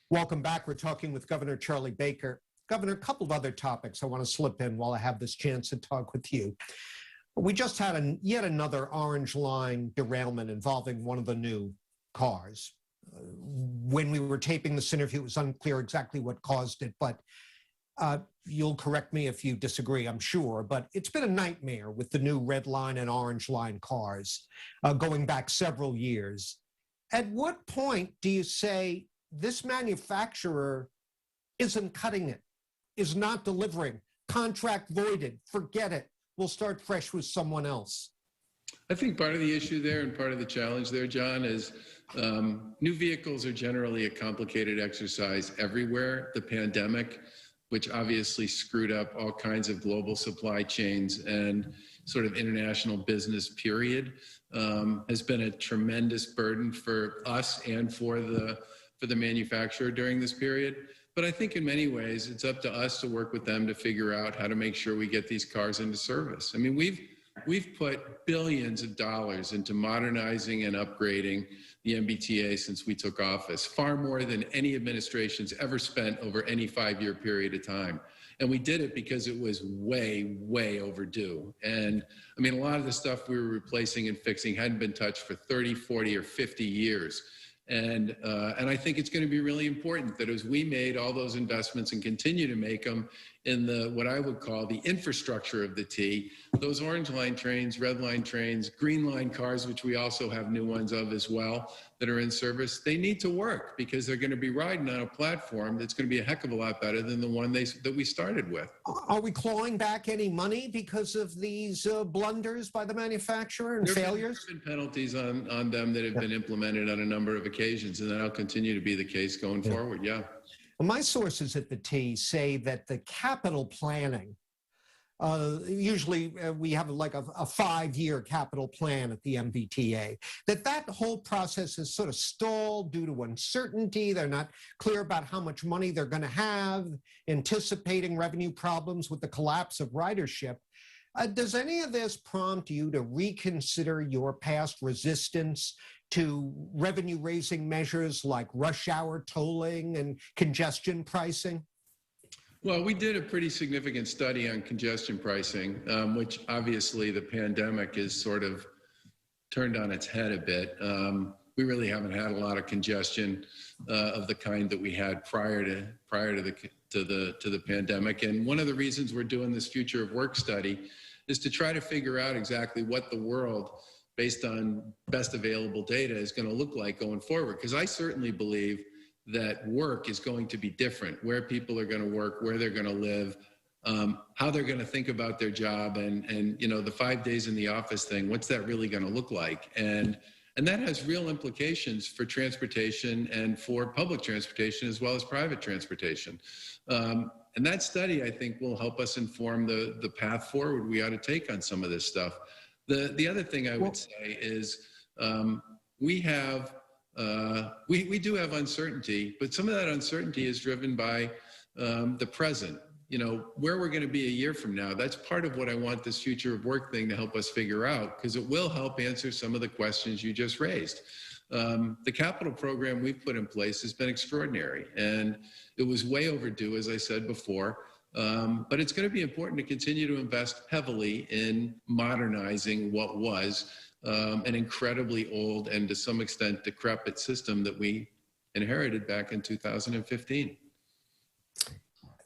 Welcome back. We're talking with Governor Charlie Baker. Governor, a couple of other topics I want to slip in while I have this chance to talk with you. We just had yet another Orange Line derailment involving one of the new cars. When we were taping this interview, it was unclear exactly what caused it, but you'll correct me if you disagree, I'm sure, but it's been a nightmare with the new Red Line and Orange Line cars going back several years. At what point do you say this manufacturer isn't cutting it, is not delivering, contract voided, forget it, we'll start fresh with someone else? I think part of the issue there and part of the challenge there, John, is new vehicles are generally a complicated exercise everywhere. The pandemic, which obviously screwed up all kinds of global supply chains and sort of international business, period, has been a tremendous burden for us and for the manufacturer during this period. But I think in many ways, it's up to us to work with them to figure out how to make sure we get these cars into service. I mean, we've put billions of dollars into modernizing and upgrading the MBTA since we took office, far more than any administration's ever spent over any 5-year period of time. And we did it because it was way, way overdue. And I mean, a lot of the stuff we were replacing and fixing hadn't been touched for 30, 40, or 50 years. And I think it's going to be really important that as we made all those investments and continue to make them in the what I would call the infrastructure of the T, those Orange Line trains, Red Line trains, Green Line cars, which we also have new ones of as well that are in service, they need to work because they're going to be riding on a platform that's going to be a heck of a lot better than the one that we started with. Are we clawing back any money because of these blunders by the manufacturer and failures? There have been penalties on them that have been implemented on a number of occasions, and that'll continue to be the case going forward, yeah. Well, my sources at the T say that the capital planning, usually we have like a 5-year capital plan at the MBTA, that whole process is sort of stalled due to uncertainty. They're not clear about how much money they're going to have, anticipating revenue problems with the collapse of ridership. Does any of this prompt you to reconsider your past resistance to revenue-raising measures like rush hour tolling and congestion pricing? Well, we did a pretty significant study on congestion pricing, which obviously the pandemic has sort of turned on its head a bit. We really haven't had a lot of congestion of the kind that we had prior to the pandemic. And one of the reasons we're doing this future of work study is to try to figure out exactly what the world, based on best available data, is going to look like going forward. Because I certainly believe that work is going to be different, where people are going to work, where they're going to live, how they're going to think about their job, and you know, the 5 days in the office thing, what's that really going to look like? And that has real implications for transportation and for public transportation as well as private transportation. And that study, I think, will help us inform the path forward we ought to take on some of this stuff. The other thing I would say is we do have uncertainty, but some of that uncertainty is driven by the present. You know, where we're going to be a year from now, that's part of what I want this future of work thing to help us figure out, because it will help answer some of the questions you just raised. The capital program we've put in place has been extraordinary, and it was way overdue, as I said before. But it's going to be important to continue to invest heavily in modernizing what was an incredibly old and to some extent decrepit system that we inherited back in 2015.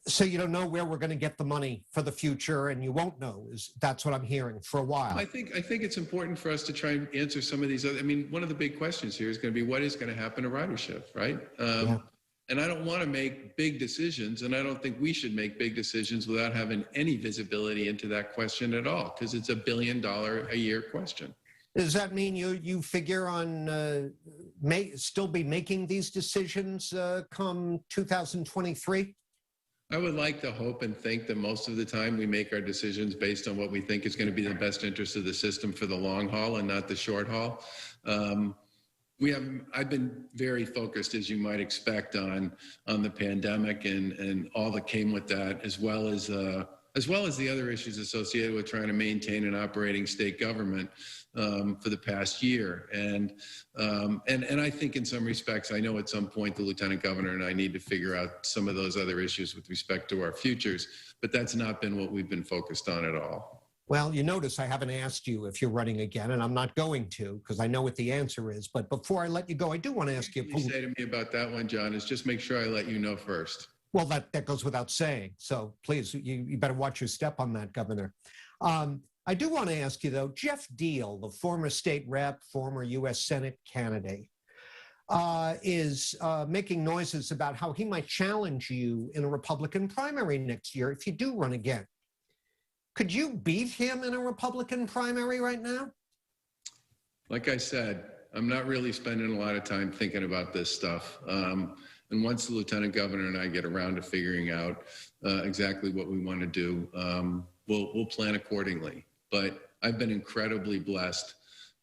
So you don't know where we're going to get the money for the future, and you won't know. That's what I'm hearing for a while. I think it's important for us to try and answer some of these other. I mean, one of the big questions here is going to be what is going to happen to ridership, right? And I don't want to make big decisions, and I don't think we should make big decisions without having any visibility into that question at all, because it's $1 billion a year question. Does that mean you figure on still be making these decisions come 2023? I would like to hope and think that most of the time we make our decisions based on what we think is going to be the best interest of the system for the long haul and not the short haul. I've been very focused, as you might expect, on the pandemic and all that came with that, as well as as well as the other issues associated with trying to maintain an operating state government for the past year. And I think in some respects, I know at some point the Lieutenant Governor and I need to figure out some of those other issues with respect to our futures, but that's not been what we've been focused on at all. Well, you notice I haven't asked you if you're running again, and I'm not going to because I know what the answer is. But before I let you go, I do want to ask you. What you say to me about that one, John, is just make sure I let you know first. Well, that goes without saying. So please, you better watch your step on that, Governor. I do want to ask you, though, Jeff Deal, the former state rep, former U.S. Senate candidate, is making noises about how he might challenge you in a Republican primary next year if you do run again. Could you beat him in a Republican primary right now? Like I said, I'm not really spending a lot of time thinking about this stuff. And once the Lieutenant Governor and I get around to figuring out exactly what we want to do, we'll plan accordingly. But I've been incredibly blessed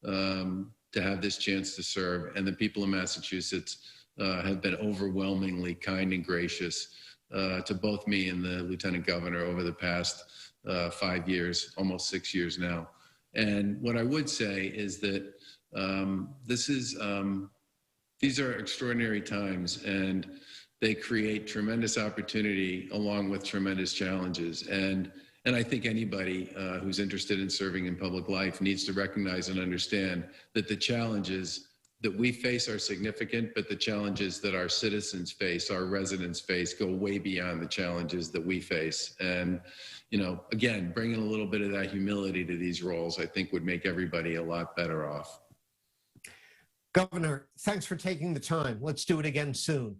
to have this chance to serve, and the people of Massachusetts have been overwhelmingly kind and gracious to both me and the Lieutenant Governor over the past 5 years, almost 6 years now. And what I would say is that these are extraordinary times, and they create tremendous opportunity along with tremendous challenges. And I think anybody who's interested in serving in public life needs to recognize and understand that the challenges that we face are significant, but the challenges that our citizens face, our residents face, go way beyond the challenges that we face. And, you know, again, bringing a little bit of that humility to these roles, I think would make everybody a lot better off. Governor, thanks for taking the time. Let's do it again soon.